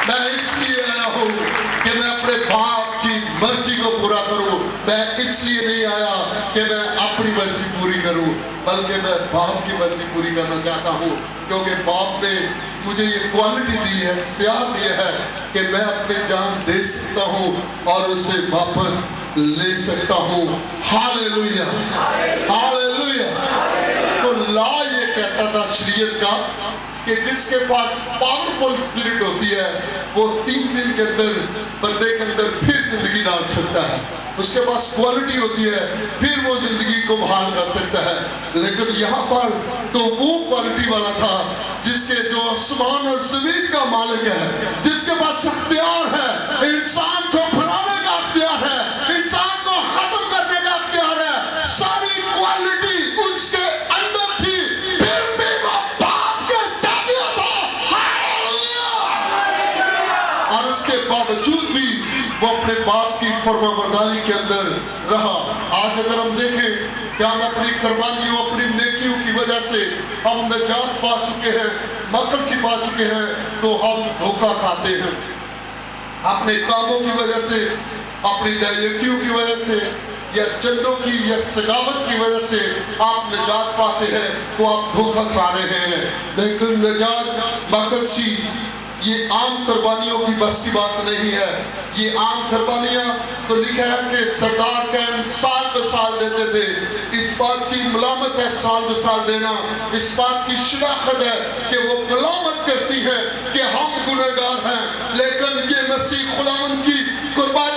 میں اس لیے آیا ہوں کہ میں اپنے باپ کی مرضی کو پورا کروں. میں اس لیے نہیں آیا کہ میں اپنی مرضی پوری کروں بلکہ میں باپ کی مرضی پوری کرنا چاہتا ہوں, کیونکہ باپ نے مجھے یہ کوالٹی دی ہے, اختیار دیا ہے کہ میں اپنی جان دے سکتا ہوں اور اسے واپس لے سکتا ہوں. ہاللیلویا, ہاللیلویا. تو لا یہ کہتا تھا شریعت کا کہ جس کے پاس پاورفل اسپرٹ ہوتی ہے وہ 3 دن کے اندر بندے کے اندر پھر زندگی ڈال سکتا ہے. اس کے پاس کوالٹی ہوتی ہے پھر وہ زندگی کو بحال کر سکتا ہے. لیکن یہاں پر تو وہ کوالٹی والا تھا جس کے جو آسمان اور زمین کا مالک ہے, جس کے پاس اختیار ہے, انسان کو بھلانے کا اختیار ہے, انسان کو ختم کرنے کا اختیار ہے. ساری کوالٹی اس کے اندر تھی, پھر بھی وہ باپ کے تابع تھا. اور اس کے باوجود بھی وہ اپنے باپ کی فرما برداری کے اندر رہا. آج اگر ہم دیکھیں کہ ہم اپنی قربانیوں, اپنی نیکیوں کی وجہ سے ہم نجات پا چکے ہیں, مقصد پا چکے ہیں, تو ہم دھوکہ کھاتے ہیں. اپنے کاموں کی وجہ سے, اپنی نیکیوں کی وجہ سے, یا چندوں کی یا سجاوٹ کی وجہ سے آپ نجات پاتے ہیں تو آپ دھوکہ کھا رہے ہیں. لیکن نجات مقصد یہ عام قربانیوں کی بس کی بات نہیں ہے. یہ عام قربانیاں تو لکھا ہے کہ سردار کین سال بہ سال دیتے تھے. اس بات کی ملامت ہے سال بہ سال دینا, اس بات کی شناخت ہے کہ وہ ملامت کرتی ہے کہ ہم گنہگار ہیں. لیکن یہ مسیح خداوند کی قربانی